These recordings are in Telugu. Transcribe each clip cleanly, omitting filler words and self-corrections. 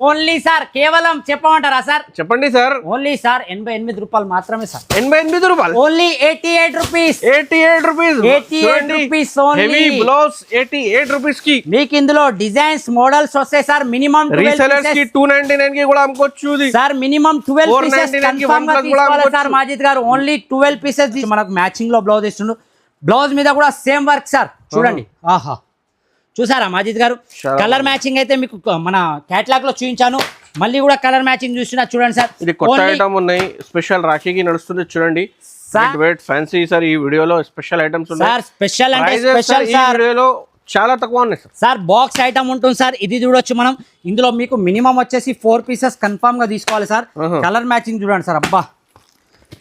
ఓన్లీ సార్ కేవలం చెప్పమంటారా సార్? చెప్పండి సార్. ఓన్లీ సార్ 88 రూపాయలు మాత్రమే సార్. 88 రూపాయలు only 88 rupees. 88 rupees. 88 rupees only. Heavy blouse 88 rupees కి మీకు ఇందులో డిజైన్స్ మోడల్స్ వస్తాయి సార్. మినిమం రీసెలర్స్ కి 299 కి కూడా అమ్ముకోవచ్చు సార్. మినిమం 12 పీసెస్ కన్ఫర్మ్ గా తీసుకోవాలి సార్ మాజిద్ గారు. ఓన్లీ 12 పీసెస్ మనకు మ్యాచింగ్ లో బ్లౌజ్ ఇస్తుండు. బ్లౌజ్ మీద కూడా సేమ్ వర్క్ సార్. చూడండి ఆహా చూసారా మాజిద్ గారు? కలర్ మ్యాచింగ్ అయితే మీకు మన కేటలాగ్ లో చూపించాను. మళ్ళీ కూడా కలర్ మ్యాచింగ్ చూసినా చూడండి సార్. ఇది కొత్త ఐటమ్ ఉన్నాయి. స్పెషల్ రాఖీకి నడుస్తుంది చూడండి. Wait fancy sir. ఈ వీడియోలో స్పెషల్ ఐటమ్స్ ఉన్నాయి సార్. స్పెషల్ అంటే స్పెషల్ సార్. ఈ వీడియోలో చాలా తక్కువ ఉన్నాయి సార్. సార్ బాక్స్ ఐటమ్ ఉంటుంది సార్. ఇది చూడొచ్చు మనం. ఇందులో మీకు మినిమం వచ్చేసి 4 పీసెస్ కన్ఫర్మ్ గా తీసుకోవాలి సార్. కలర్ మ్యాచింగ్ చూడండి సార్. అబ్బా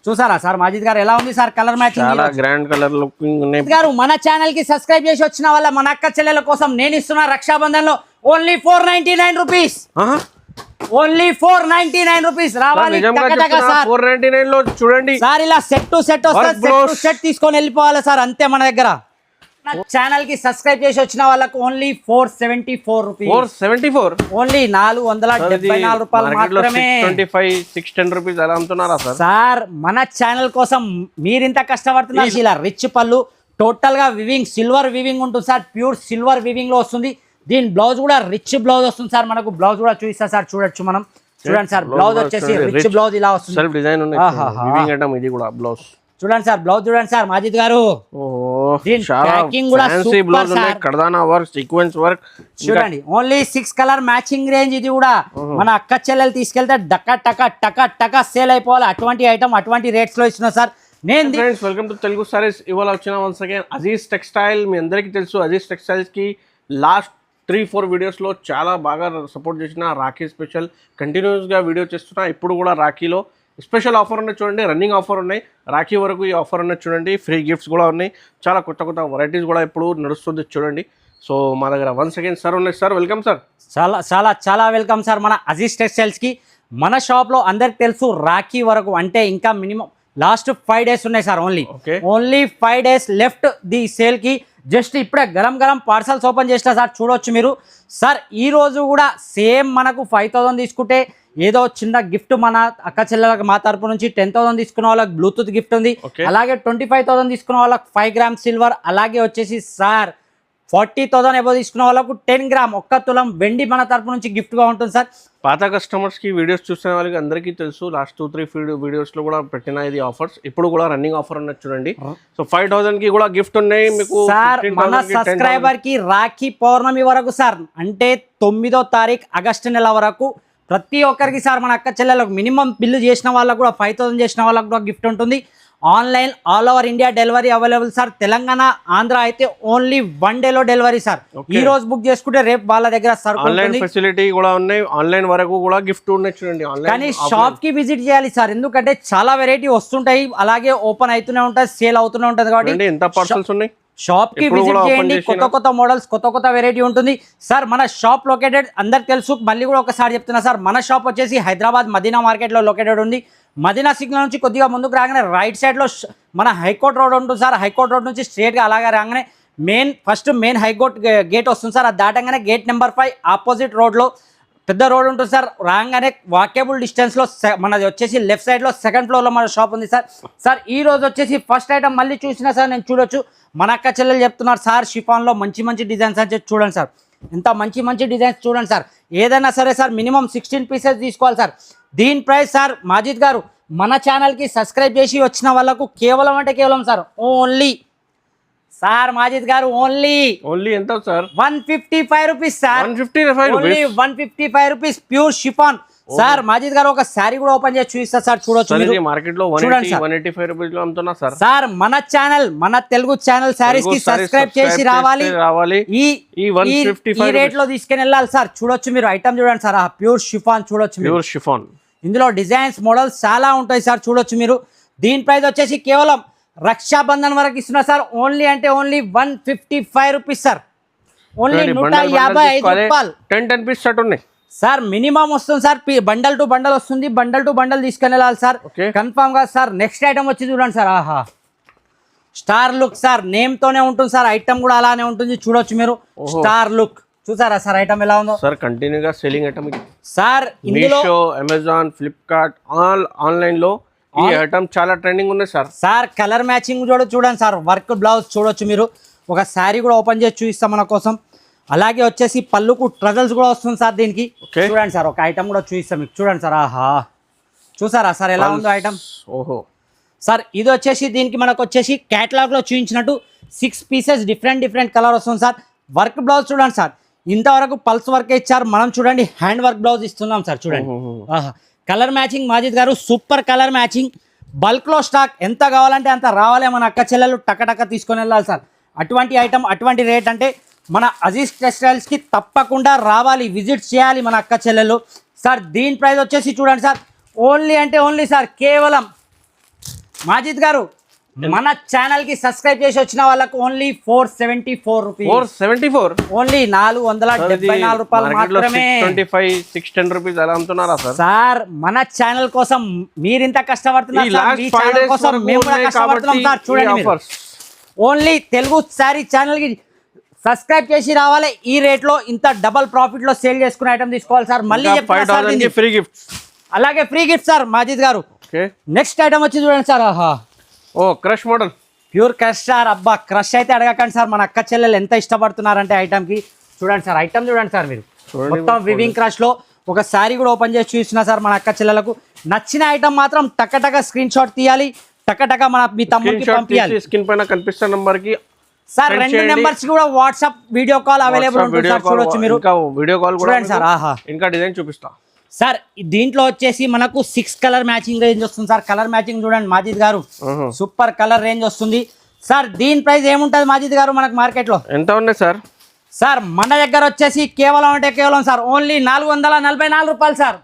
చూసారా సార్ మాజిద్ గారు ఎలా ఉంది సార్ కలర్ మ్యాచింగ్? చాలా గ్రాండ్ కలర్ లుకింగ్ ఉన్నాయి గారు. మన ఛానల్ కి సబ్స్క్రైబ్ చేసి వచ్చిన వాళ్ళ మన అక్క చెల్లెల కోసం నేను ఇస్తున్న రక్షాబంధన్ లో ఓన్లీ 499 రూపీస్. ఓన్లీ 499 రూపీస్ రావాలి. 499 లో చూడండి సార్. ఇలా సెట్ టు సెట్ వస్తుంది. సెట్ తీసుకొని వెళ్ళిపోవాలి సార్. అంతే మన దగ్గర. ఛానల్ కి సబ్స్క్రైబ్ చేసి వచ్చిన వాళ్ళకు ఓన్లీ 474 రూపీస్. 474 ఓన్లీ 474 రూపాయలు మాత్రమే. 625 610 రూపీస్ అలా అమ్ముతున్నారా సార్? సార్ మన ఛానల్ కోసం మీరింత కష్టపడుతున్నారు. ఇలా రిచ్ పళ్ళు టోటల్ గా వివింగ్ సిల్వర్ వివింగ్ ఉంటుంది సార్. ప్యూర్ సిల్వర్ వివింగ్ లో వస్తుంది. దీని బ్లౌజ్ కూడా రిచ్ బ్లౌజ్ వస్తుంది సార్. మనకు బ్లౌజ్ కూడా చూపిస్తా సార్. చూడొచ్చు మనం. చూడండి సార్ బ్లౌజ్ వచ్చేసి రిచ్ బ్లౌజ్ ఇలా వస్తుంది. సెల్ఫ్ డిజైన్ ఉంది. వివింగ్ ఐటమ్ ఇది కూడా బ్లౌజ్ చూడండి సార్. బ్లౌజ్ చూడండి సార్ మాజిద్ గారు. ప్యాకింగ్ కూడా సూపర్ సార్. కర్దానా వర్క్ సీక్వెన్స్ వర్క్ చూడండి. Only 6 colour matching range. ఇది కూడా మన అక్క చెల్లెలు తీసుకెళ్తే డక్క టక టక టక సేల్ అయిపోవాలి. అటువంటి ఐటమ్ అటువంటి రేట్స్ లో ఇస్తున్నా సార్. నేను friends welcome to Telugu saris. ఇవాళ వచ్చిన వన్స్ అగైన్ అజీజ్ టెక్స్టైల్. మీ అందరికీ తెలుసు అజీజ్ టెక్స్టైల్స్ కి లాస్ట్ 3-4 వీడియోస్లో చాలా బాగా సపోర్ట్ చేసిన రాఖీ స్పెషల్ కంటిన్యూస్గా వీడియో చేస్తున్నా. ఇప్పుడు కూడా రాఖీలో స్పెషల్ ఆఫర్ ఉన్నాయి చూడండి. రన్నింగ్ ఆఫర్ ఉన్నాయి. రాఖీ వరకు ఈ ఆఫర్ ఉన్నాయి చూడండి. ఫ్రీ గిఫ్ట్స్ కూడా ఉన్నాయి. చాలా కొత్త కొత్త వెరైటీస్ కూడా ఇప్పుడు నడుస్తుంది చూడండి. సో మా దగ్గర వన్స్ అగైన్ సార్ ఉన్నాయి. Sir welcome sir. చాలా చాలా చాలా వెల్కమ్ సార్ మన అజీజ్ టెక్స్టైల్స్కి. మన షాప్లో అందరికి తెలుసు రాఖీ వరకు అంటే ఇంకా మినిమం లాస్ట్ 5 days ఉన్నాయి sir. Only 5 days left the సేల్కి. జస్ట్ ఇప్పుడే గరం గరం పార్సల్స్ ఓపెన్ చేసిన సార్. చూడొచ్చు మీరు సార్. ఈ రోజు కూడా సేమ్ మనకు 5000 తీసుకుంటే ఏదో చిన్న గిఫ్ట్ మన అక్క చెల్లెలకు మా తరపు నుంచి 10,000 తీసుకున్న వాళ్ళకి బ్లూటూత్ గిఫ్ట్ ఉంది. అలాగే 25,000 తీసుకున్న వాళ్ళకి 5 grams సిల్వర్. అలాగే వచ్చేసి సార్ 40,000 ఎబో తీసుకున్న వాళ్ళకు 10 grams 1 తులం వెండి మన తరపు నుంచి గిఫ్ట్ గా ఉంటుంది సార్. పాత కస్టమర్స్ కి వీడియోస్ చూసిన వాళ్ళకి అందరికీ తెలుసు. లాస్ట్ 2-3 వీడియోస్ లో కూడా పెట్టిన ఇది ఆఫర్స్. ఇప్పుడు కూడా రన్నింగ్ ఆఫర్ ఉన్నది చూడండి. సో 5,000 కి కూడా గిఫ్ట్ ఉన్నాయి మీకు సార్. మన సబ్స్క్రైబర్ కి రాఖీ పౌర్ణమి వరకు సార్ అంటే 9వ తారీఖు ఆగస్టు నెల వరకు ప్రతి ఒక్కరికి సార్ మన అక్క చెల్లెలకు మినిమం బిల్లు చేసిన వాళ్ళకు కూడా 5,000 చేసిన వాళ్ళకు కూడా గిఫ్ట్ ఉంటుంది. Online all over India delivery available sir. Telangana Andhra అయితే ఓన్లీ 1 day లో డెలివరీ సార్. ఈ రోజు బుక్ చేసుకుంటే రేపు వాళ్ళ దగ్గర ఆన్లైన్ ఫెసిలిటీ కూడా ఉన్నాయి. ఆన్లైన్ వరకు కూడా గిఫ్ట్ ఉన్నాయి చూడండి. కానీ షాప్ కి విజిట్ చేయాలి సార్. ఎందుకంటే చాలా వెరైటీ వస్తుంటాయి. అలాగే ఓపెన్ అవుతూనే ఉంటుంది. సేల్ అవుతూనే ఉంటుంది. కాబట్టి ఎంత పార్సల్స్ ఉన్నాయి షాప్ కి విజిట్ చేయండి. కొత్త కొత్త మోడల్స్ కొత్త కొత్త వెరైటీ ఉంటుంది సార్. మన షాప్ లొకేటెడ్ అందరికి తెలుసు. మళ్ళీ కూడా ఒకసారి చెప్తున్నా సార్. మన షాప్ వచ్చేసి హైదరాబాద్ మదీనా మార్కెట్ లో లొకేటెడ్ ఉంది. మదీనా సిగ్నల్ నుంచి కొద్దిగా ముందుకు రాగానే రైట్ సైడ్ లో మన హైకోర్ట్ రోడ్ ఉంటుంది సార్. హైకోర్ట్ రోడ్ నుంచి స్ట్రేట్ గా అలాగే రాగానే మెయిన్ హైకోర్ట్ గేట్ వస్తుంది సార్. అది దాటంగానే గేట్ నెంబర్ 5 ఆపోజిట్ రోడ్ లో పెద్ద రోడ్ ఉంటుంది సార్. రాగానే వాకేబుల్ డిస్టెన్స్ లో మనది వచ్చేసి లెఫ్ట్ సైడ్ లో 2nd floor లో మన షాప్ ఉంది సార్. సార్ ఈ రోజు వచ్చేసి ఫస్ట్ ఐటమ్ మళ్ళీ చూసినా సార్ నేను చూడొచ్చు. మన అక్క చెల్లెలు చెప్తున్నారు సార్ షిఫాన్ లో మంచి మంచి డిజైన్స్ అని చెప్పి చూడండి సార్. ఎంత మంచి మంచి డిజైన్స్ చూడండి సార్. ఏదైనా సరే సార్ మినిమం 16 పీసెస్ తీసుకోవాలి సార్. దీని ప్రైస్ సార్ మాజిద్ గారు మన ఛానల్కి సబ్స్క్రైబ్ చేసి వచ్చిన వాళ్ళకు కేవలం అంటే కేవలం సార్ ఓన్లీ సార్ మాజిద్ గారు ఓన్లీ ఎంత sir 155 rupees sir. 155 rupees pure chiffon sir. Majid గారు ఒక శారీ కూడా ఓపెన్ చేసి చూపిస్తా సార్. చూడొచ్చు మార్కెట్ లో 185 రూపీస్ లో అమ్ముతున్నా సార్. సార్ మన ఛానల్ మన తెలుగు ఛానల్ శారీస్ కి సబ్స్క్రైబ్ చేసి రావాలి. ఈ రేట్ లో తీసుకుని వెళ్ళాలి సార్. చూడొచ్చు మీరు ఐటమ్ చూడండి సార్. ప్యూర్ షిఫాన్ చూడొచ్చు. ప్యూర్ షిఫాన్ ఇందులో డిజైన్స్ మోడల్స్ చాలా ఉంటాయి సార్. చూడొచ్చు మీరు. దీని ప్రైస్ వచ్చేసి కేవలం రక్షాబంధన్ వరకు ఇస్తున్నా సార్. ఓన్లీ అంటే ఓన్లీ 155 రూపీస్ సార్. ఓన్లీ 155 రూపాయలు. 10 పీస్ సెట్ ఉన్నాయి సార్. మినిమం వస్తుంది సార్. బండల్ టు బండల్ వస్తుంది. బండల్ టు బండల్ తీసుకుని వెళ్ళాలి సార్ కన్ఫామ్ గా సార్. నెక్స్ట్ ఐటమ్ వచ్చి చూడండి సార్. ఆహా స్టార్ లుక్ సార్. నేమ్ తోనే ఉంటుంది సార్. ఐటమ్ కూడా అలానే ఉంటుంది. చూడొచ్చు మీరు. స్టార్ లుక్ చూసారా సార్ ఐటమ్ ఎలా ఉందో సార్ కంటిన్యూగా సెల్లింగ్ ఐటమ్ సార్ ఇందులో మీషో, అమెజాన్, ఫ్లిప్కార్ట్ ఆన్లైన్ లో ఈ ఐటమ్ చాలా ట్రెండింగ్ ఉన్నాయి సార్. సార్ కలర్ మ్యాచింగ్ చూడండి సార్, వర్క్ బ్లౌజ్ చూడొచ్చు మీరు. ఒక శారీ కూడా ఓపెన్ చేసి చూపిస్తాం మన కోసం. అలాగే వచ్చేసి పళ్ళుకు ట్రజల్స్ కూడా వస్తుంది సార్ దీనికి. చూడండి సార్ ఒక ఐటమ్ కూడా చూపిస్తాం మీకు. చూడండి సార్, ఆహా చూసారా సార్ ఎలా ఉందో ఐటమ్. ఓహో సార్ ఇది వచ్చేసి దీనికి మనకు వచ్చేసి క్యాటలాగ్లో చూపించినట్టు 6 పీసెస్ డిఫరెంట్ కలర్ వస్తుంది సార్. వర్క్ బ్లౌజ్ చూడండి సార్, ఇంతవరకు పల్స్ వర్క్ ఇచ్చారు, మనం చూడండి హ్యాండ్ వర్క్ బ్లౌజ్ ఇస్తున్నాం సార్. చూడండి ఆహా కలర్ మ్యాచింగ్ మాజిద్ గారు, సూపర్ కలర్ మ్యాచింగ్. బల్క్లో స్టాక్ ఎంత కావాలంటే అంత రావాలి, మన అక్క చెల్లెలు టక తీసుకొని వెళ్ళాలి సార్. అటువంటి ఐటమ్ అటువంటి రేట్ అంటే మన అజీజ్ టెక్స్టైల్స్కి తప్పకుండా రావాలి, విజిట్ చేయాలి మన అక్క చెల్లెలు సార్. దీని ప్రైస్ వచ్చేసి చూడండి సార్, ఓన్లీ సార్ కేవలం మాజిద్ గారు మన ఛానల్ కి సబ్స్క్రైబ్ చేసి వచ్చిన వాళ్ళకు ఓన్లీ 474 రూపీస్. 474 ఓన్లీ 474 రూపాయలు మాత్రమే. 610 రూపీస్ అలా అమ్ముతున్నారా సార్? సార్ మన ఛానల్ కోసం మీరింత కష్టపడుతున్నారు సార్, మీ ఛానల్ కోసం మేము కూడా కష్టపడుతున్నాం సార్. చూడండి ఓన్లీ తెలుగు శారీ ఛానల్ కి సబ్స్క్రైబ్ చేసి రావాలి. ఈ రేట్ లో ఇంత డబల్ ప్రాఫిట్ లో సేల్ చేసుకునే ఐటమ్ తీసుకోవాలి సార్. మళ్ళీ చెప్తాను ఫ్రీ గిఫ్ట్, అలాగే ఫ్రీ గిఫ్ట్ సార్ మాజిద్ గారు. నెక్స్ట్ ఐటమ్ వచ్చి చూడండి సార్, ఆహా ఓ crush model, pure crush sir. అబ్బా క్రష్ అయితే అడగకండి సార్, మన అక్క చెల్లెలు ఎంత ఇష్టపడుతున్నారంటే ఐటమ్కి. చూడండి సార్ ఐటమ్ చూడండి సార్ మీరు, మొత్తం వివింగ్ క్రష్ లో ఒక శారీ కూడా ఓపెన్ చేసి చూస్తున్నా సార్. మన అక్క చెల్లెలకు నచ్చిన ఐటమ్ మాత్రం టక స్క్రీన్ షాట్ తీయాలి, టక మన మీ తమ్ముడికి పంపించాలి. స్క్రీన్ పైన కనిపిస్తున్న నంబర్ కి సార్ 2 నెంబర్స్ కూడా వాట్సాప్ వీడియో కాల్ అవైలబుల్ ఉంటుంది సార్. చూడొచ్చు మీరు, వీడియో కాల్ కూడా చూడండి సార్. ఆహా ఇంకా డిజైన్ చూపిస్తా సార్. దీంట్లో వచ్చేసి మనకు 6 కలర్ మ్యాచింగ్ రేంజ్ వస్తుంది సార్. కలర్ మ్యాచింగ్ చూడండి మాజిద్ గారు, సూపర్ కలర్ రేంజ్ వస్తుంది సార్. దీని ప్రైస్ ఏముంటుంది మాజిద్ గారు మనకు మార్కెట్ లో ఎంత ఉన్నాయి సార్? సార్ మన దగ్గర వచ్చేసి కేవలం సార్ ఓన్లీ 444 రూపాయలు సార్.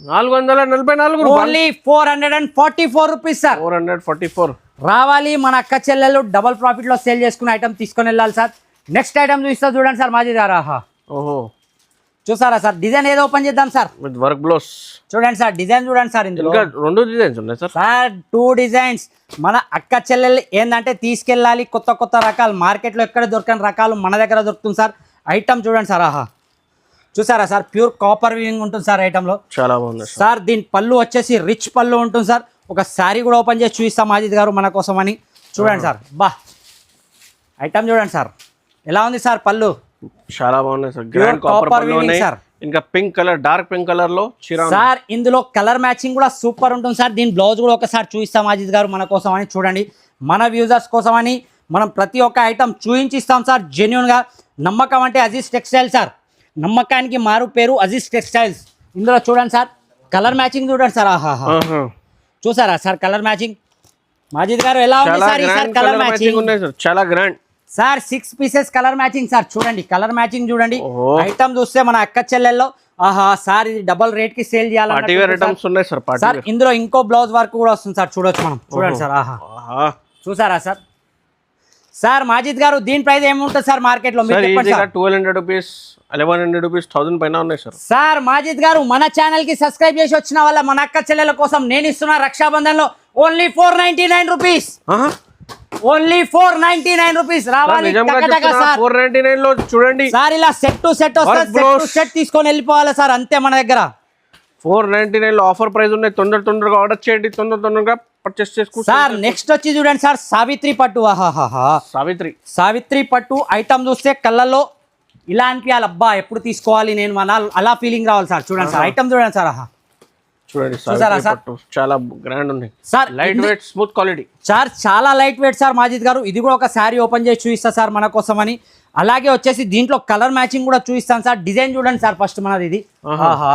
444 only 444 rupees sir. 444 రావాలి మన అక్క చెల్లెలు డబల్ ప్రాఫిట్ లో సేల్ చేసుకునే ఐటమ్ తీసుకొని వెళ్ళాలి సార్. నెక్స్ట్ ఐటమ్ చూస్తా చూడండి సార్ మాజిద్ గారు. ఆహా ఓహో చూసారా సార్, డిజైన్ ఏదో ఓపెన్ చేద్దాం సార్. విత్ వర్క్ బ్లౌజ్ చూడండి సార్, డిజైన్ చూడండి సార్. ఇందులో ఇంకా 2 డిజైన్స్ ఉన్నాయి సార్. Sir 2 designs. మన అక్క చెల్లెలు ఏంటంటే తీసుకెళ్ళాలి కొత్త రకాలు, మార్కెట్లో ఎక్కడ దొరకని రకాలు మన దగ్గర దొరుకుతుంది సార్. ఐటమ్ చూడండి సార్, ఆహా చూసారా సార్, ప్యూర్ కాపర్ వీవింగ్ ఉంటుంది సార్ ఐటమ్ లో. చాలా బాగుంది సార్. దీని పళ్ళు వచ్చేసి రిచ్ పళ్ళు ఉంటుంది సార్. ఒక శారీ కూడా ఓపెన్ చేసి చూపిస్తాం మాజిద్ గారు మన కోసం అని. చూడండి సార్, బా ఐటమ్ చూడండి సార్ ఎలా ఉంది సార్. పళ్ళు చాలా బాగున్నాయి సార్, గ్రాండ్ కాపర్ పళ్ళు ఉన్నాయి. ఇంకా pink colour, dark pink colour లో సార్. ఇందులో కలర్ మ్యాచింగ్ కూడా సూపర్ ఉంటుంది సార్. దీని బ్లౌజ్ కూడా ఒకసారి చూపిస్తాం మాజిద్ గారు మన కోసం అని. చూడండి మన వ్యూజర్స్ కోసం అని మనం ప్రతి ఒక్క ఐటమ్ చూపించిస్తాం సార్ జెన్యున్ గా. నమ్మకం అంటే అజీజ్ టెక్స్టైల్ సార్, నమ్మకానికి మారు పేరు అజీజ్ టెక్స్టైల్స్. ఇందులో చూడండి సార్ కలర్ మ్యాచింగ్ చూడండి సార్. ఆహా చూసారా సార్ కలర్ మ్యాచింగ్ మాజిద్ గారు ఎలా ఉంది సార్? సార్ కలర్ మ్యాచింగ్ చాలా grand sir. 6 pieces colour matching sir. చూడండి కలర్ మ్యాచింగ్ చూడండి. ఐటమ్ చూస్తే మన అక్క చెల్లెల్లో ఆహా సార్ ఇది డబల్ రేట్ కి సేల్ చేయాలి సార్. ఇందులో ఇంకో బ్లౌజ్ వర్క్ కూడా వస్తుంది సార్. చూడొచ్చు మనం. చూడండి సార్, ఆహా చూసారా సార్. సార్ మాజిద్ గారు దీని ప్రైస్ ఏముంటుంది సార్ మార్కెట్ లో? 1200 రూపీస్, 1100 రూపీస్, 1000 పైన ఉన్నాయి సార్. సార్ మాజిద్ గారు మన ఛానల్ కి సబ్స్క్రైబ్ చేసి వచ్చిన వాళ్ళ మన అక్క చెల్లెల కోసం నేను ఇస్తున్న రక్షాబంధన్ లో ఓన్లీ 499 రూపీస్. Only 499 rupees. రావాలి 499 లో చూడండి సార్. ఇలా సెట్ టు సెట్ వస్తుంది, సెట్ తీసుకొని వెళ్ళిపోవాలి సార్, అంతే మన దగ్గర. 499 లో ఆఫర్ ప్రైస్ ఉన్నాయి. తొందరగా ఆర్డర్ చేయండి, తొందరగా పర్చేస్ చేసుకోండి సార్. నెక్స్ట్ వచ్చి చూడండి సార్ సావిత్రి పట్టు. ఆహాహా సావిత్రి పట్టు ఐటమ్ చూస్తే కళ్ళల్లో ఇలా అనిపించాలి, అబ్బా ఎప్పుడు తీసుకోవాలి నేను అలా ఫీలింగ్ రావాలి సార్. చూడండి సార్ ఐటమ్ చూడండి సార్. ఆహా చూడండి సార్, చాలా గ్రాండ్ ఉన్నాయి sir. Light weight, smooth quality sir, చాలా లైట్ వెయిట్ సార్ మాజిద్ గారు. ఇది కూడా ఒక శారీ ఓపెన్ చేసి చూపిస్తా సార్ మన కోసం అని. అలాగే వచ్చేసి దీంట్లో కలర్ మ్యాచింగ్ కూడా చూపిస్తాను సార్. డిజైన్ చూడండి సార్ ఫస్ట్ మనది ఇది. ఆహా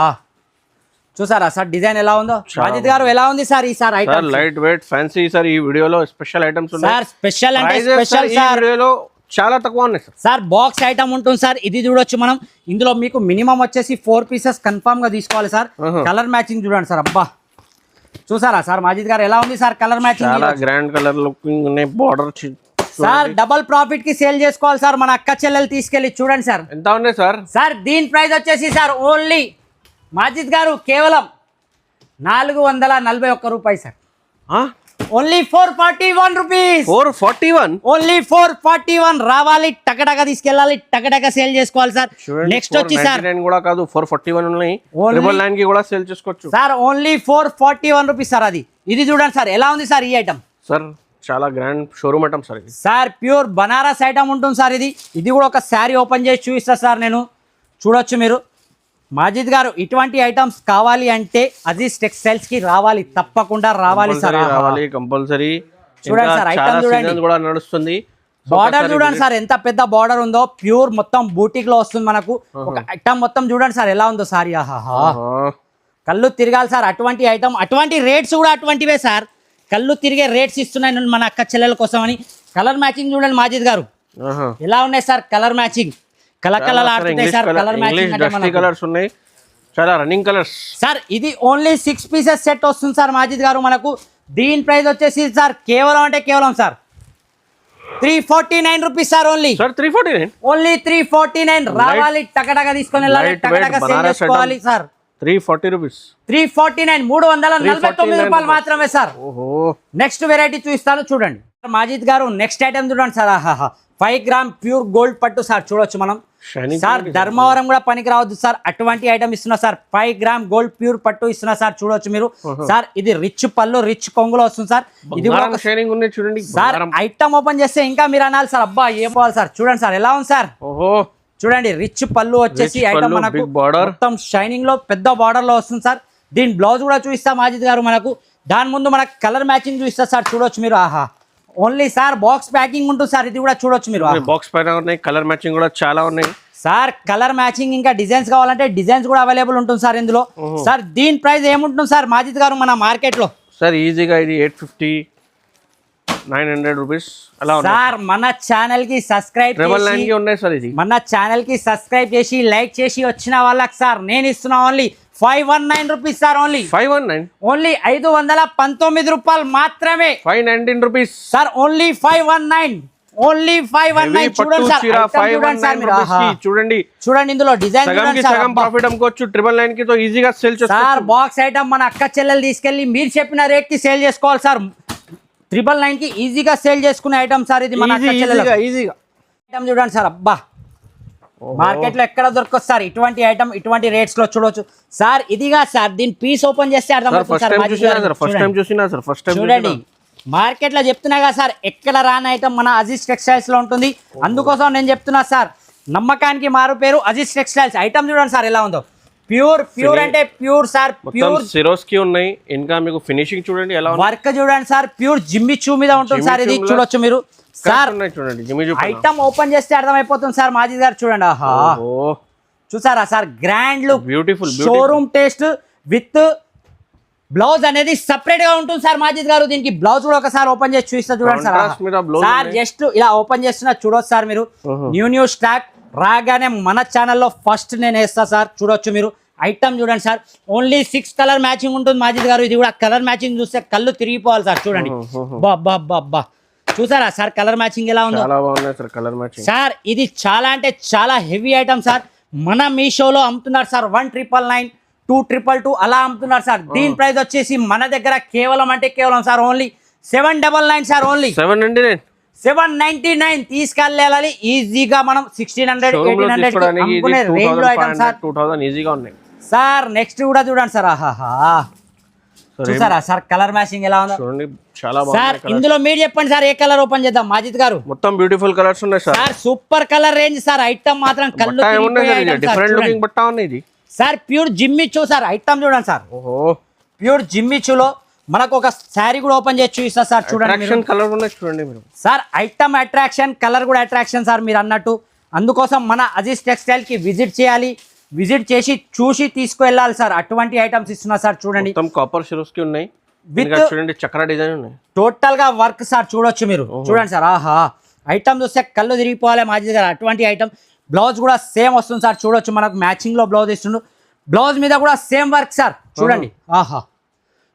చూసారా సార్ డిజైన్ ఎలా ఉందో? మాజిద్ గారు ఎలా ఉంది సార్ ఈ sir item? Light weight fancy sir. ఈ వీడియోలో స్పెషల్ ఐటమ్స్ ఉన్నాయి సార్. స్పెషల్ అంటే స్పెషల్ సార్. వీడియోలో చాలా తక్కువ ఉన్నాయి సార్. బాక్స్ ఐటమ్ ఉంటుంది సార్. ఇది చూడొచ్చు మనం. ఇందులో మీకు మినిమం వచ్చేసి 4 పీసెస్ కన్ఫర్మ్ గా తీసుకోవాలి సార్. కలర్ మ్యాచింగ్ చూడండి సార్. అబ్బా చూసారా సార్ మాజిద్ గారు ఎలా ఉంది సార్ కలర్ మ్యాచింగ్? చాలా గ్రాండ్ కలర్ లుకింగ్ ఉన్నాయి. బార్డర్ సార్ డబల్ ప్రాఫిట్ కి సేల్ చేసుకోవాలి సార్ మన అక్క చెల్లెలు తీసుకెళ్ళి. చూడండి సార్ ఎంత ఉన్నాయి సార్. సార్ దీని ప్రైస్ వచ్చేసి సార్ ఓన్లీ మాజిద్ గారు కేవలం 441 రూపాయి సార్. Only 441 rupees 441. ఓన్లీ 441 రావాలి, టకటక తీసుకెళ్ళాలి, టకటక సేల్ చేసుకోవాలి సార్. నెక్స్ట్ వచ్చి సార్ 499 కూడా కాదు, 441 ఉన్నాయి. Only- 999 కి కూడా సేల్ చేసుకోవచ్చు సార్. Only 441 rupees sir. ఇది చూడండి సార్, ఎలా ఉంది సార్ ఈ ఐటమ్. సార్ చాలా గ్రాండ్ షోరూమ్ ఐటమ్ సార్ ఇది. సార్ ప్యూర్ బనారస్ ఐటమ్ ఉంటుంది సార్. ఇది కూడా ఒక శారీ ఓపెన్ చేసి చూపిస్తా సార్ నేను. చూడొచ్చు మీరు. మాజిద్ గారు ఇటువంటి ఐటమ్స్ కావాలి అంటే అజీజ్ టెక్స్టైల్స్ కి రావాలి, తప్పకుండా రావాలి సార్. రావాలి కంపల్సరీ. చూడండి సార్, ఐటమ్ చూడండి, కూడా నడుస్తుంది. బార్డర్ చూడండి సార్, ఎంత పెద్ద బార్డర్ ఉందో. ప్యూర్ మొత్తం బూటిక్ లో వస్తుంది మనకు. ఒక ఐటమ్ మొత్తం చూడండి సార్ ఎలా ఉందో సార్. ఆహాహా, కళ్ళు తిరగాలి సార్. అటువంటి ఐటమ్, అటువంటి రేట్స్ కూడా అటువంటివే సార్. కళ్ళు తిరిగే రేట్స్ ఇస్తున్నాయి మన అక్క చెల్లెల కోసం అని. కలర్ మ్యాచింగ్ చూడండి మాజిద్ గారు, ఎలా ఉన్నాయి సార్ కలర్ మ్యాచింగ్. కలర్ ఆడుతున్నాయి సార్. కలర్ మ్యాచింగ్ కలర్స్ ఉన్నాయి, చాలా రన్నింగ్ కలర్స్ సార్. ఇది ఓన్లీ 6 పీసెస్ సెట్ వస్తుంది సార్ మాజిద్ గారు మనకు. దీని ప్రైస్ వచ్చేసి సార్ కేవలం అంటే కేవలం sir 349 rupees sir. Only sir 349. Only 349 రావాలి, టకటక తీసుకొని వెళ్ళాలి, టకటక సేల్ చేసుకోవాలి సార్. 340 రూపీస్ 349 349 రూపాయలు మాత్రమే సార్. ఓహో, నెక్స్ట్ వెరైటీ చూపిస్తాను చూడండి మాజిద్ గారు. నెక్స్ట్ ఐటమ్ చూడండి సార్. 5 గ్రామ్ ప్యూర్ గోల్డ్ పట్టు సార్. చూడొచ్చు మనం సార్. ధర్మవరం కూడా పనికి రావద్దు సార్, అటువంటి ఐటమ్ ఇస్తున్నా సార్. 5 గ్రామ్ గోల్డ్ ప్యూర్ పట్టు ఇస్తున్నా సార్. చూడొచ్చు మీరు సార్. ఇది రిచ్ పళ్ళు, రిచ్ కొంగులో వస్తుంది సార్. ఇది కూడా షైనింగ్ ఉంది చూడండి సార్. ఐటమ్ ఓపెన్ చేస్తే ఇంకా మీరు అనాలి సార్, అబ్బా ఏం పోవాలి సార్. చూడండి సార్ ఎలా ఉంది సార్. ఓహో, చూడండి రిచ్ పళ్ళు వచ్చేసి ఐటమ్ మనకు మొత్తం షైనింగ్ లో పెద్ద బార్డర్ లో వస్తుంది సార్. దీని బ్లౌజ్ కూడా చూపిస్తా మాజిద్ గారు మనకు. దాని ముందు మనకు కలర్ మ్యాచింగ్ చూపిస్తా సార్. చూడొచ్చు మీరు. ఓన్లీ సార్ బాక్స్ ప్యాకింగ్ ఉంటుంది సార్. ఇది కూడా చూడొచ్చు మీరు. బాక్స్ పైన ఉన్నాయి, కలర్ మ్యాచింగ్ కూడా చాలా ఉన్నాయి సార్. కలర్ మ్యాచింగ్ ఇంకా డిజైన్స్ కావాలంటే డిజైన్స్ కూడా అవైలబుల్ ఉంటుంది సార్ ఇందులో. సార్ దీని ప్రైస్ ఏముంటుంది సార్ మాజిద్ గారు మన మార్కెట్ లో? సార్ ఈజీగా ఇది 850 900 రూపీస్ అలా ఉంది సార్. మన ఛానల్ కి సబ్స్క్రైబ్ చేసి ఉన్నాయి సార్. ఇది మన ఛానల్ కి సబ్స్క్రైబ్ చేసి లైక్ చేసి వచ్చిన వాళ్ళకి సార్ నేను ఇస్తున్నా only 519 rupees sir. Only 519, only 519 రూపాయలు మాత్రమే. 519 రూపీస్ సార్. Only 519, only 519. చూడండి సార్, చూడండి సార్ మీరు. చూడండి చూడండి ఇందులో డిజైన్ సగం ప్రాఫిట్ అమ్ముకోవచ్చు. 999 కి తో ఈజీగా సేల్ చేసుకోవచ్చు సార్. బాక్స్ ఐటమ్ మన అక్క చెల్లెలు తీసుకెళ్లి మీరు చెప్పిన రేట్ కి సేల్ చేసుకోవాలి సార్. 999 కి ఈజీగా సేల్ చేసుకునే ఐటమ్ సార్. ఇది మన అక్క చెల్లెలు ఈజీగా ఐటమ్ చూడండి సార్. అబ్బా మార్కెట్ లో ఎక్కడ దొరకదు సార్ ఇటువంటి ఐటమ్, ఇటువంటి రేట్స్ లో. చూడొచ్చు సార్. ఇదిగా సార్ దీని పీస్ ఓపెన్ చేస్తే అర్థమవుతుంది సార్. చూడండి మార్కెట్ లో చెప్తున్నాగా సార్, ఎక్కడ రాని ఐటమ్ మన అజీజ్ టెక్స్టైల్స్ లో ఉంటుంది. అందుకోసం నేను చెప్తున్నా సార్, నమ్మకానికి మారు పేరు అజీజ్ టెక్స్టైల్స్. ఐటమ్ చూడండి సార్ ఎలా ఉందో. ప్యూర్ అంటే ప్యూర్ సార్. ప్యూర్ సిరోస్కి ఉన్నాయి. ఇంకా మీకు ఫినిషింగ్ చూడండి ఎలా ఉంది. వర్క్ చూడండి సార్. ప్యూర్ జిమ్మిచూ మీద ఉంటుంది సార్. ఇది చూడొచ్చు మీరు సార్. చూడండి ఐటమ్ ఓపెన్ చేస్తే అర్థమైపోతుంది సార్ మాజిద్ గారు. చూడండి. చూసారా sir, grand look, beautiful showroom taste with blouse అనేది సపరేట్ గా ఉంటుంది సార్ మాజిద్ గారు. దీనికి బ్లౌజ్ కూడా ఒకసారి ఓపెన్ చేసి చూపిస్తా చూడండి సార్. సార్ జస్ట్ ఇలా ఓపెన్ చేస్తున్నా చూడొచ్చు సార్ మీరు. న్యూ స్టాక్ రాగానే మన ఛానల్లో ఫస్ట్ నేను వేస్తా సార్. చూడొచ్చు మీరు. ఐటమ్ చూడండి సార్. ఓన్లీ 6 కలర్ మ్యాచింగ్ ఉంటుంది మాజిద్ గారు. ఇది కూడా కలర్ మ్యాచింగ్ చూస్తే కళ్ళు తిరిగిపోవాలి సార్. చూడండి బాబ్బా, చూసారా సార్ కలర్ మ్యాచింగ్ ఎలా ఉందో. సార్ ఇది చాలా అంటే చాలా హెవీ ఐటమ్ సార్. మన మీషోలో అమ్ముతున్నారు సార్ 1999 2222 అలా అమ్ముతున్నారు సార్. దీని ప్రైస్ వచ్చేసి మన దగ్గర కేవలం అంటే కేవలం సార్ ఓన్లీ 799 సార్. ఓన్లీ 799 తీసుకెళ్ళాలి ఈజీగా మనం. 1600 1800 అమ్ముకునే రేంజ్ లో ఐటమ్ సార్. 2000 ఈజీగా ఉన్నాయి సార్. నెక్స్ట్ కూడా చూడండి సార్. చూసారా సార్ కలర్ మ్యాచింగ్ ఎలా ఉందో. చూడండి చాలా సార్. ఇందులో మీరు చెప్పండి సార్, ఏ కలర్ ఓపెన్ చేద్దాం మాజిద్ గారు? మొత్తం బ్యూటిఫుల్ కలర్స్ ఉన్నాయి sir. Sir super colour range sir. Item మాత్రం కళ్ళు డిఫరెంట్ లుకింగ్ బట్ట ఉంది ఇది sir. Pure Jimmy Choo sir. Item చూడండి సార్. ఓహో, ప్యూర్ జిమ్మిచూలో మనకు ఒక శారీ కూడా ఓపెన్ చేసి చూపిస్తా సార్. చూడండి కలర్ ఉన్నాయి చూడండి మీరు సార్. ఐటమ్ అట్రాక్షన్, కలర్ కూడా అట్రాక్షన్ సార్ మీరు అన్నట్టు. అందుకోసం మన అజీజ్ టెక్స్టైల్ కి విజిట్ చేయాలి. విజిట్ చేసి చూసి తీసుకువెళ్ళాలి సార్. అటువంటి ఐటమ్స్ ఇస్తున్నా సార్. చూడండి కాపర్ షిరోస్కి ఉన్నాయి. చూడండి చక్ర డిజైన్ ఉన్నాయి. టోటల్ గా వర్క్ సార్. చూడొచ్చు మీరు. చూడండి సార్. ఐటమ్ చూస్తే కళ్ళు తిరిగిపోవాలి మాజిద్ గారు. అటువంటి ఐటమ్. బ్లౌజ్ కూడా సేమ్ వస్తుంది సార్. చూడొచ్చు మనకు మ్యాచింగ్ లో బ్లౌజ్ ఇస్తుండు. బ్లౌజ్ మీద కూడా సేమ్ వర్క్ సార్. చూడండి.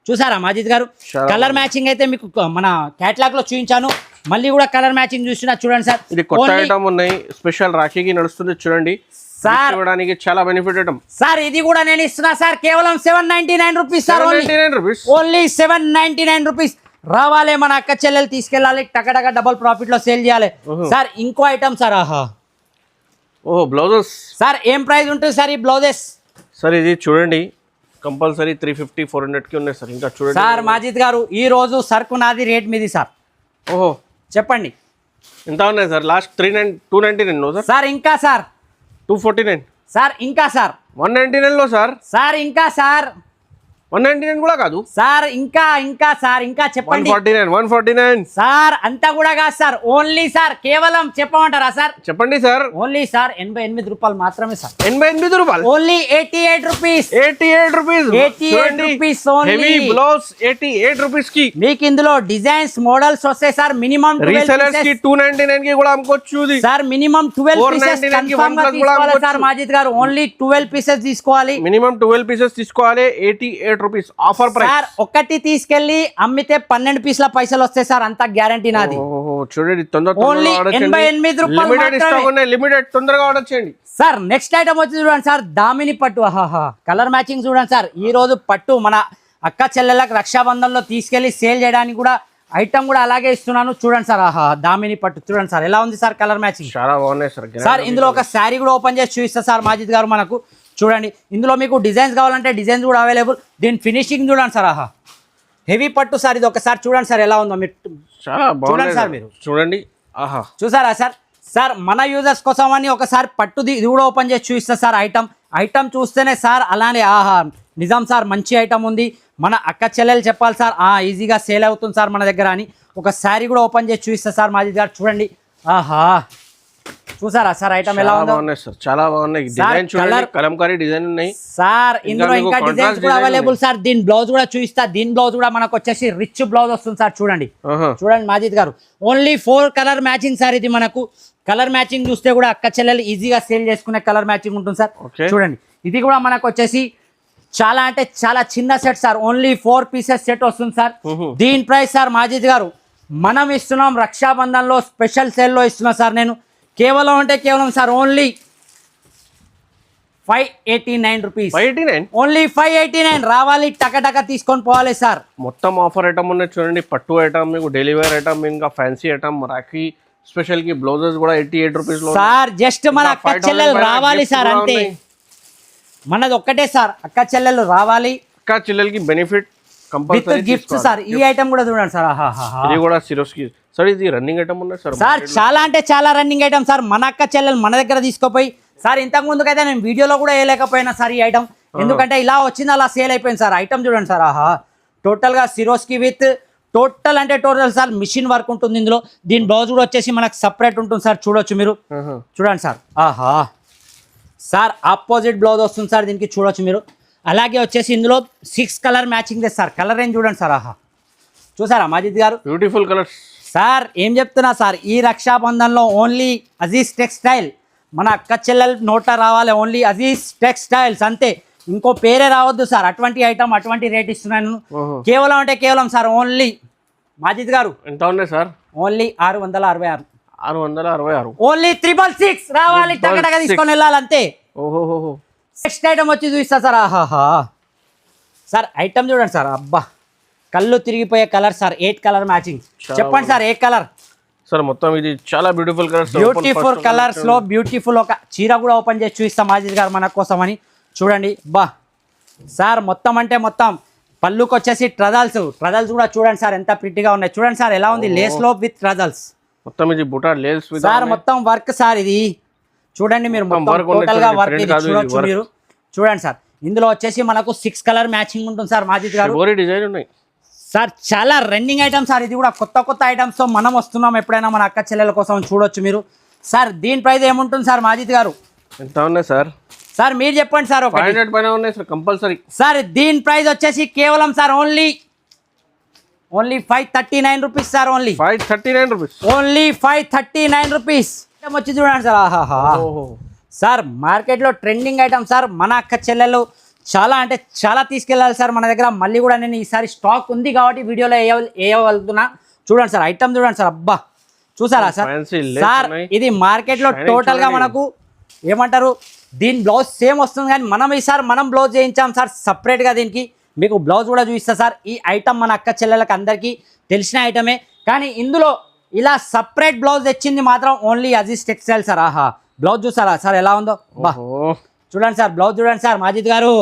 చూసారా మాజిద్ గారు? కలర్ మ్యాచింగ్ అయితే మీకు మన కేటలాగ్ లో చూపించాను. మళ్ళీ కూడా కలర్ మ్యాచింగ్ చూసినా చూడండి సార్. ఇది కొత్త ఐటమ్ ఉన్నాయి. స్పెషల్ రాఖీకి నడుస్తుంది చూడండి సార్. చూడడానికి చాలా బెనిఫిట్ ఐటమ్ సార్. ఇది కూడా నేను ఇస్తున్నా సార్ కేవలం 799 రూపీస్ సార్. Only 799 rupees. రావాలి మన అక్క చెల్లెలు తీసుకెళ్ళాలి, టకటక డబుల్ ప్రాఫిట్ లో సేల్ చేయాలి. సార్ ఇంకో ఐటమ్ సార్, ఆహా ఓహో బ్లౌజెస్ సార్ ఏం ప్రైస్ ఉంటుంది సార్ ఈ బ్లౌజెస్? సార్ ఇది చూడండి కంపల్సరీ 350 400కి ఉన్నాయి సార్. ఇంకా చూడండి సార్ మాజిద్ గారు ఈ రోజు సరుకు నాది రేట్ మీది సార్, ఓహో చెప్పండి ఎంత ఉన్నాయి సార్? లాస్ట్ 299 సార్, సార్ ఇంకా సార్ 249, సార్ ఇంకా సార్ 199లో సార్, సార్ ఇంకా సార్ 199 కూడా కాదు సార్ ఇంకా ఇంకా సార్ ఇంకా చెప్పండి 149 సార్. అంతా కూడా కాదు సార్, ఓన్లీ సార్ కేవలం చెప్పమంటారా సార్? చెప్పండి సార్. ఓన్లీ సార్ 88 రూపాయలు మాత్రమే సార్, 88 రూపాయలు, only 88 rupees, 88 rupees, 88 rupees only. Heavy blouse 88 rupees కి మీకు ఇందులో డిజైన్స్ మోడల్స్ వస్తాయి సార్. మినిమం రీసెలర్స్ కి 299 కి కూడా అమ్ముకోవచ్చు ఇది సార్. మినిమం 12 పీసెస్ 499 కి కన్ఫర్మ్ గా 1 plus కూడా తీసుకోవాలి సార్ అమ్ముకోవచ్చు. మాజిద్ గారు. ఓన్లీ 12 పీసెస్ తీసుకోవాలి, మినిమం 12 పీసెస్ తీసుకోవాలి. 88 రూపీస్ ఆఫర్ ప్రైస్ సార్. ఒక్కటి తీసుకెళ్లి అమ్మితే 12 పీసుల పైసలు వస్తాయి సార్, అంత గ్యారంటీ నాది. ఓహో చూడండి ఓన్లీ 88 రూపాయలు మాత్రమే. లిమిటెడ్ తొందరగా ఆర్డర్ చేయండి సార్. నెక్స్ట్ ఐటమ్ వచ్చి చూడండి సార్, దామిని పట్టు. ఆహాహా కలర్ మ్యాచింగ్ చూడండి సార్. ఈ రోజు పట్టు మన అక్క చెల్లెళ్ళకి రక్షాబంధంలో తీసుకెళ్లి సేల్ చేయడానికి కూడా ఐటమ్ కూడా అలాగే ఇస్తున్నాను చూడండి సార్. ఆహా దామిని పట్టు చూడండి సార్, ఎలా ఉంది సార్ కలర్ మ్యాచింగ్? చాలా బాగున్నాయి సార్. సార్ ఇందులో ఒక శారీ కూడా ఓపెన్ చేసి చూపిస్తా సార్ మాజిద్ గారు మనకు. చూడండి ఇందులో మీకు డిజైన్స్ కావాలంటే డిజైన్స్ కూడా అవైలబుల్. దీని ఫినిషింగ్ చూడండి సార్, ఆహా హెవీ పట్టు సార్. ఇది ఒకసారి చూడండి సార్ ఎలా ఉందో మీరు చాలా బాగుంది సార్. మీరు చూడండి, ఆహా చూసారా సార్? సార్ మన యూజర్స్ కోసం అని ఒకసారి పట్టుది ఇది కూడా ఓపెన్ చేసి చూపిస్తా సార్. ఐటమ్ చూస్తేనే సార్ అలానే ఆహా నిజం సార్ మంచి ఐటమ్ ఉంది, మన అక్క చెల్లెలు చెప్పాలి సార్ ఈజీగా సేల్ అవుతుంది సార్ మన దగ్గర అని. ఒక శారీ కూడా ఓపెన్ చేసి చూపిస్తా సార్ మాజిద్ గారు. చూడండి ఆహా చూసారా సార్ ఐటమ్ ఎలా ఉందో? సార్ చాలా బాగున్నాయి. డిజైన్ చూడండి, కలంకారీ డిజైన్ ఉన్నాయి సార్. ఇందులో ఇంకా డిజైన్స్ కూడా అవైలబుల్ సార్. దీని బ్లౌజ్ కూడా చూపిస్తా. దీని బ్లౌజ్ కూడా మనకు వచ్చేసి రిచ్ బ్లౌజ్ వస్తుంది సార్. చూడండి చూడండి మాజిద్ గారు, ఓన్లీ 4 కలర్ మ్యాచింగ్ సార్. ఇది మనకు కలర్ మ్యాచింగ్ చూస్తే కూడా అక్క చెల్లెలు ఈజీగా సేల్ చేసుకునే కలర్ మ్యాచింగ్ ఉంటుంది సార్. చూడండి ఇది కూడా మనకు వచ్చేసి చాలా అంటే చాలా చిన్న set sir. Only 4 pieces set వస్తుంది సార్. దీని ప్రైస్ సార్ మాజిద్ గారు మనం ఇస్తున్నాం రక్షాబంధన్లో స్పెషల్ సేల్లో ఇస్తున్నా సార్. నేను కేవలం అంటే కేవలం సార్ ఓన్లీ 589 రూపీస్, ఓన్లీ 589. రావాలి టకటక తీసుకొని పోవాలి సార్. మొత్తం ఆఫర్ ఐటమ్ ఉన్నాయి చూడండి. పట్టు ఐటమ్, మీకు డెలివరీ ఐటమ్, ఇంకా ఫ్యాన్సీ ఐటమ్, రాఖీ స్పెషల్ కి బ్లౌజెస్ కూడా 88 రూపీస్ లో సార్. జస్ట్ మన అక్క చెల్లెలు రావాలి సార్, అంతే. మనది ఒక్కటే సార్, అక్క చెల్లెలు రావాలి. అక్క చెల్లెలకి బెనిఫిట్ కంపల్సరీ గిఫ్ట్ సార్. ఈ ఐటమ్ కూడా చూడండి సార్, ఇది కూడా సిరోస్కి సార్. ఇది రన్నింగ్ ఐటమ్ ఉన్నాయి సార్. సార్ చాలా అంటే చాలా రన్నింగ్ ఐటమ్ సార్. మన అక్క చెల్లెలు మన దగ్గర తీసుకోపోయి సార్. ఇంతకు ముందుకైతే నేను వీడియోలో కూడా వేయలేకపోయినా సార్ ఈ ఐటమ్, ఎందుకంటే ఇలా వచ్చింది అలా సేల్ అయిపోయింది సార్. ఐటమ్ చూడండి సార్, టోటల్ గా సిరోస్కి విత్ టోటల్ అంటే టోటల్ సార్ మిషన్ వర్క్ ఉంటుంది ఇందులో. దీని బ్లౌజ్ కూడా వచ్చేసి మనకు సపరేట్ ఉంటుంది సార్. చూడొచ్చు మీరు, చూడండి సార్. సార్ ఆపోజిట్ బ్లౌజ్ వస్తుంది సార్ దీనికి, చూడొచ్చు మీరు. అలాగే వచ్చేసి ఇందులో 6 colour matching sir. Colour range చూడండి సార్, చూసారా మాజిద్ గారు? Beautiful colours sir. ఏం చెప్తున్నా సార్, ఈ రక్షాబంధన్లో ఓన్లీ అజీజ్ టెక్స్టైల్ మన అక్క చెల్లెలు నోట రావాలి. ఓన్లీ అజీజ్ టెక్స్టైల్స్ అంతే, ఇంకో పేరే రావద్దు సార్. అటువంటి ఐటమ్ అటువంటి రేట్ ఇస్తున్నాను. కేవలం అంటే కేవలం సార్ ఓన్లీ మాజిద్ గారు ఎంత ఉన్నాయి సార్? Only 666, 666, only 666. రావాలి టగటగా తీసుకొని వెళ్ళాలి అంతే. ఓహో నెక్స్ట్ ఐటమ్ వచ్చి చూపిస్తా సార్. సార్ ఐటమ్ చూడండి సార్, అబ్బా కళ్ళు తిరిగిపోయే కలర్ సార్. 8 colour matching. చెప్పండి సార్ ఏ కలర్ సార్? మొత్తం ఇది చాలా బ్యూటిఫుల్ కలర్స్, బ్యూటిఫుల్ కలర్స్ లో బ్యూటిఫుల్. ఒక చీర కూడా ఓపెన్ చేసి చూపిస్తా మాజిద్ గారు మన కోసం అని. చూడండి బా సార్, మొత్తం అంటే మొత్తం పళ్ళుకి వచ్చేసి ట్రజల్స్ కూడా చూడండి సార్ ఎంత ప్రిట్టిగా ఉన్నాయి. చూడండి సార్ ఎలా ఉంది, లేస్ లో విత్ ట్రజల్స్. మొత్తం ఇది బుటా లేస్ సార్, మొత్తం వర్క్ సార్. ఇది చూడండి మీరు, టోటల్ గా వర్క్ ఇది చూడొచ్చు మీరు. చూడండి సార్, ఇందులో వచ్చేసి మనకు 6 కలర్ మ్యాచింగ్ ఉంటుంది సార్ మాజిద్ గారు. డిజైన్ ఉన్నాయి సార్. చాలా రన్నింగ్ ఐటమ్ సార్. ఇది కూడా కొత్త ఐటమ్స్ తో మనం వస్తున్నాం ఎప్పుడైనా మన అక్క చెల్లెల కోసం. చూడొచ్చు మీరు సార్. దీని ప్రైస్ ఏముంటుంది సార్ మాజిద్ గారు? ఎంత ఉన్నాయి సార్? సార్ మీరు చెప్పండి సార్. 500 పైన ఉన్నాయి సార్ కంపల్సరీ. సార్ దీని ప్రైస్ వచ్చేసి కేవలం sir only 539 rupees sir. Only 539 rupees, only 539 rupees. వచ్చి చూడండి సార్. సార్ మార్కెట్లో ట్రెండింగ్ ఐటమ్ సార్. మన అక్క చెల్లెలు చాలా అంటే చాలా తీసుకెళ్ళాలి సార్ మన దగ్గర. మళ్ళీ కూడా నేను ఈసారి స్టాక్ ఉంది కాబట్టి వీడియోలో వేయగలుగుతున్నా. చూడండి సార్ ఐటమ్ చూడండి సార్. అబ్బా చూసారా సార్? సార్ ఇది మార్కెట్లో టోటల్ గా మనకు ఏమంటారు, దీని బ్లౌజ్ సేమ్ వస్తుంది కానీ మనం ఈసారి బ్లౌజ్ చేయించాం సార్ సపరేట్ గా. దీనికి మీకు బ్లౌజ్ కూడా చూపిస్తా సార్. ఈ ఐటమ్ మన అక్క చెల్లెలకు అందరికీ తెలిసిన ఐటమే, కానీ ఇందులో ఇలా సపరేట్ బ్లౌజ్ తెచ్చింది మాత్రం ఓన్లీ అజీజ్ టెక్స్టైల్ సార్. ఆహా, బ్లౌజ్ చూసారా సార్ ఎలా ఉందో, బా చూడండి సార్, బ్లౌజ్ చూడండి సార్ మాజిద్ గారు.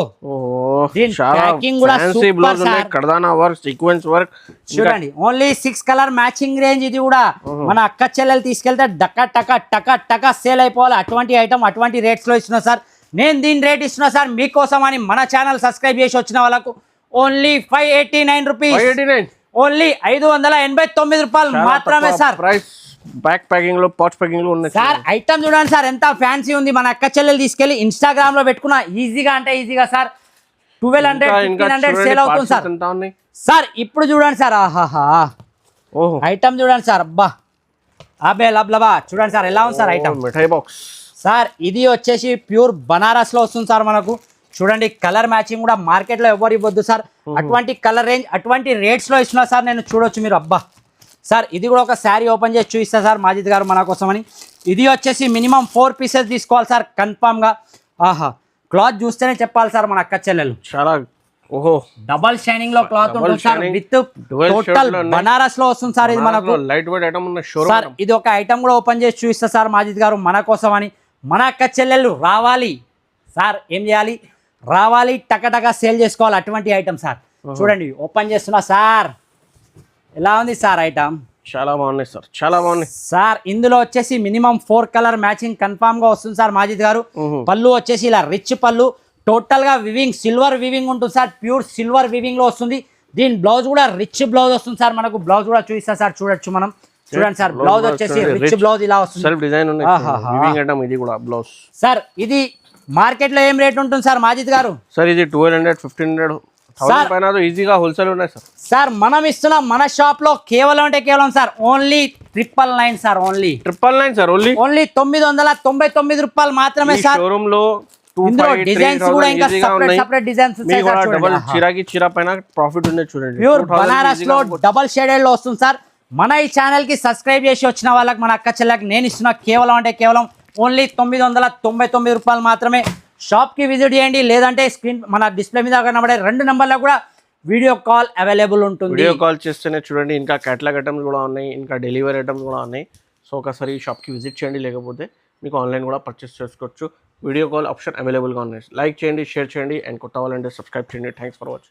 ప్యాకింగ్ కూడా సూపర్ సార్, కర్దానా వర్క్, సీక్వెన్స్ వర్క్ చూడండి. Only 6 colour matching range. ఇది కూడా మన అక్క చెల్లెలు తీసుకెళ్తే డక్క టక టక టక సేల్ అయిపోవాలి. అటువంటి ఐటమ్ అటువంటి రేట్స్ లో ఇస్తున్నా సార్. నేను దీని రేట్ ఇస్తున్నా సార్ మీకోసం అని, మన ఛానల్ సబ్స్క్రైబ్ చేసి వచ్చిన వాళ్ళకు ఓన్లీ 589 రూపీస్, ఓన్లీ 589 రూపాయలు మాత్రమే సార్. ప్రైస్ బ్యాక్ ప్యాకింగ్ లో, పౌచ్ ప్యాకింగ్ లో ఉన్నాయి సార్. ఐటమ్ చూడండి సార్ ఎంత ఫ్యాన్సీ ఉంది. మన అక్క చెల్లెలు తీసుకెళ్లి ఇన్స్టాగ్రామ్ లో పెట్టుకున్న ఈజీగా అంటే ఈజీగా సార్ 1200 1500 సేల్ అవుతుంది సార్. సార్ ఇప్పుడు చూడండి సార్, ఆహాహా ఐటమ్ చూడండి సార్, అబ్బా అబే లబ్లబా చూడండి సార్ ఎలా ఉంది సార్ ఐటమ్. మిఠాయి బాక్స్ సార్. ఇది వచ్చేసి ప్యూర్ బనారస్ లో వస్తుంది సార్ మనకు. చూడండి కలర్ మ్యాచింగ్ కూడా మార్కెట్ లో ఎవరు ఇవ్వద్దు సార్. అటువంటి కలర్ రేంజ్ అటువంటి రేట్స్ లో ఇస్తున్నా సార్. నేను చూడొచ్చు మీరు, అబ్బా సార్. ఇది కూడా ఒక శారీ ఓపెన్ చేసి చూపిస్తా సార్ మాజిద్ గారు మన కోసం అని. ఇది వచ్చేసి మినిమం 4 పీసెస్ తీసుకోవాలి సార్ కన్ఫామ్ గా. ఆహా, క్లాత్ చూస్తేనే చెప్పాలి సార్ మన అక్క చెల్లెలు. చాలా ఓహో డబల్ షైనింగ్ లో క్లాత్ ఉంటుంది సార్, విత్ టోటల్ బనారస్ లో వస్తుంది సార్. ఇది మనకు లైట్ వెయిట్ ఐటమ్ ఉన్న షోరూమ్ సార్. ఇది ఒక ఐటమ్ కూడా ఓపెన్ చేసి చూపిస్తా సార్ మాజిద్ గారు మన కోసం అని. మన అక్క చెల్లెళ్ళు రావాలి సార్, ఏం చేయాలి, రావాలి టకటక సేల్ చేసుకోవాలి అటువంటి ఐటమ్ సార్. చూడండి ఓపెన్ చేస్తున్నా సార్, ఎలా ఉంది సార్ ఐటమ్. చాలా బాగున్నాయి సార్, చాలా బాగున్నాయి సార్. ఇందులో వచ్చేసి మినిమం 4 కలర్ మ్యాచింగ్ కన్ఫామ్ గా వస్తుంది సార్ మాజిద్ గారు. పళ్ళు వచ్చేసి ఇలా రిచ్ పళ్ళు, టోటల్ గా వివింగ్ సిల్వర్ వివింగ్ ఉంటుంది సార్, ప్యూర్ సిల్వర్ వివింగ్ లో వస్తుంది. దీని బ్లౌజ్ కూడా రిచ్ బ్లౌజ్ వస్తుంది సార్ మనకు. బ్లౌజ్ కూడా చూపిస్తా సార్, చూడొచ్చు మనం. చూడండి సార్, బ్లౌజ్ వచ్చేసి రిచ్ బ్లౌజ్ ఇలా వస్తుంది. సెల్ఫ్ డిజైన్ ఉంది వివింగ్ ఐటమ్. ఇది కూడా బ్లౌజ్ సార్. ఇది మార్కెట్ లో ఏం రేట్ ఉంటుంది సార్ మాజిద్ గారు? సార్ ఇది 1200 1500 1000 పైన ఈజీగా హోల్సేల్ ఉన్నాయి సార్. సార్ మనం ఇస్తున్నాం మన షాప్ లో కేవలం అంటే కేవలం sir only 999 sir, only 999 sir, only 999 రూపాయలు మాత్రమే సార్. షోరూమ్ లో డిజైన్స్ కూడా ఇంకా సెపరేట్ డిజైన్స్ ఉంటాయి సార్. డబుల్ చిరాకి చిరా పైన ప్రాఫిట్ ఉంది చూడండి. ప్యూర్ బనారస్ లో డబుల్ షేడెడ్ లో వస్తుంది సార్. మన ఈ ఛానల్ కి సబ్స్క్రైబ్ చేసి వచ్చిన వాళ్ళకి, మన అక్క చెల్లెకి నేను ఇస్తున్నా కేవలం అంటే కేవలం ఓన్లీ 999 రూపాయలు మాత్రమే. షాప్ కి విజిట్ చేయండి, లేదంటే స్క్రీన్ మన డిస్ప్లే మీద కనబడే 2 నంబర్లో కూడా వీడియో కాల్ అవైలబుల్ ఉంటుంది. వీడియో కాల్ చేస్తేనే చూడండి. ఇంకా కేటలాగ్ ఐటమ్స్ కూడా ఉన్నాయి, ఇంకా డెలివరీ ఐటమ్స్ కూడా ఉన్నాయి. సో ఒకసారి షాప్కి విజిట్ చేయండి, లేకపోతే మీకు ఆన్లైన్ కూడా పర్చేస్ చేసుకోవచ్చు. వీడియో కాల్ ఆప్షన్ అవైలబుల్గా ఉన్నాయి. లైక్ చేయండి, షేర్ చేయండి, అండ్ కొత్త వాళ్ళంటే సబ్స్క్రైబ్ చేయండి. Thanks for watching.